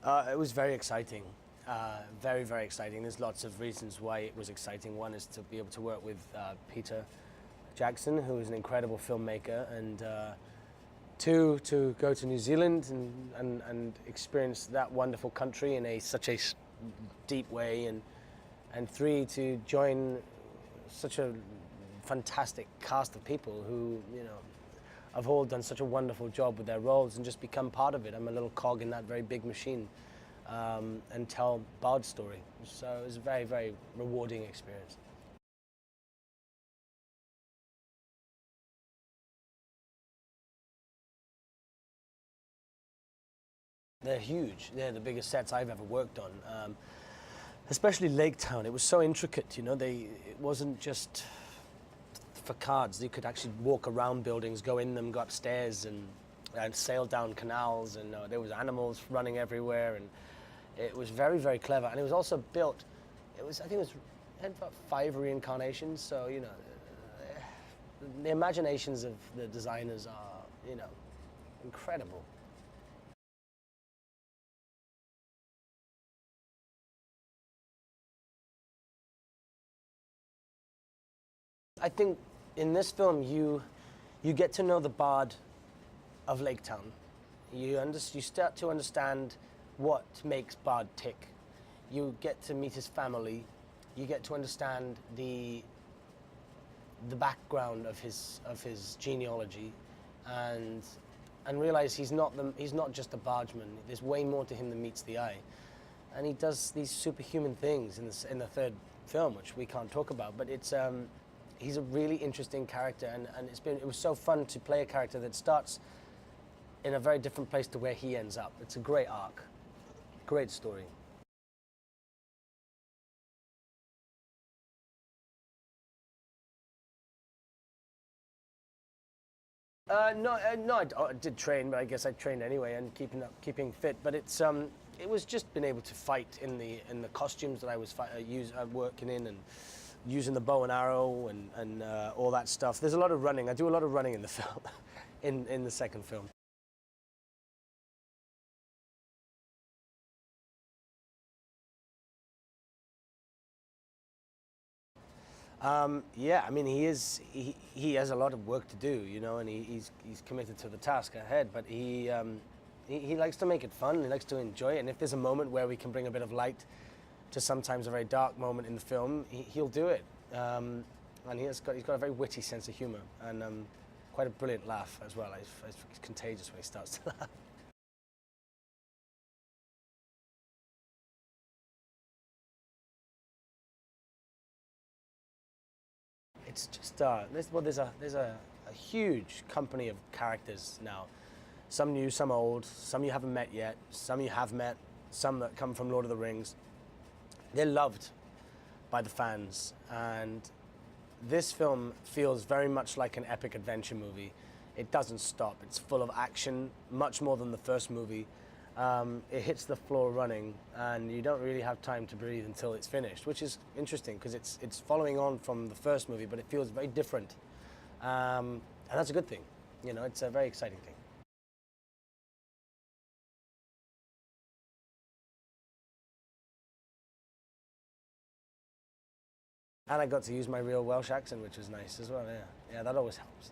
It was very exciting, very, very exciting. There's lots of reasons why it was exciting. One is to be able to work with Peter Jackson, who is an incredible filmmaker, and two, to go to New Zealand and experience that wonderful country in such a deep way, and three, to join such a fantastic cast of people who, have all done such a wonderful job with their roles and just become part of it. I'm a little cog in that very big machine, and tell Bard's story. So it was a very, very rewarding experience. They're huge. They're the biggest sets I've ever worked on. Especially Lake Town. It was so intricate, it wasn't just for cards. You could actually walk around buildings, go in them, go upstairs, and sail down canals, and there was animals running everywhere, and it was very, very clever. And it was also built, I think it had about 5 reincarnations, so, the imaginations of the designers are, incredible. I think in this film you get to know the Bard of Lake Town. You start to understand what makes Bard tick. You get to meet his family. You get to understand the background of his genealogy, and realize he's not just a bargeman. There's way more to him than meets the eye, and he does these superhuman things in the third film, which we can't talk about. But it's he's a really interesting character, and it was so fun to play a character that starts in a very different place to where he ends up. It's a great arc, great story. No, I did train, but I guess I trained anyway, and keeping fit. But it was just being able to fight in the costumes that I was working in, and using the bow and arrow and all that stuff. There's a lot of running. I do a lot of running in the film, in the second film. Yeah, I mean, he has a lot of work to do, and he's committed to the task ahead. But he likes to make it fun. He likes to enjoy it. And if there's a moment where we can bring a bit of light to sometimes a very dark moment in the film, he'll do it. And he's got a very witty sense of humor, and quite a brilliant laugh as well. It's contagious when he starts to laugh. It's just there's a huge company of characters now. Some new, some old, some you haven't met yet, some you have met, some that come from Lord of the Rings. They're loved by the fans, and this film feels very much like an epic adventure movie. It doesn't stop. It's full of action, much more than the first movie. It hits the floor running, and you don't really have time to breathe until it's finished, which is interesting because it's following on from the first movie, but it feels very different, and that's a good thing. It's a very exciting thing. And I got to use my real Welsh accent, which was nice as well. Yeah, that always helps.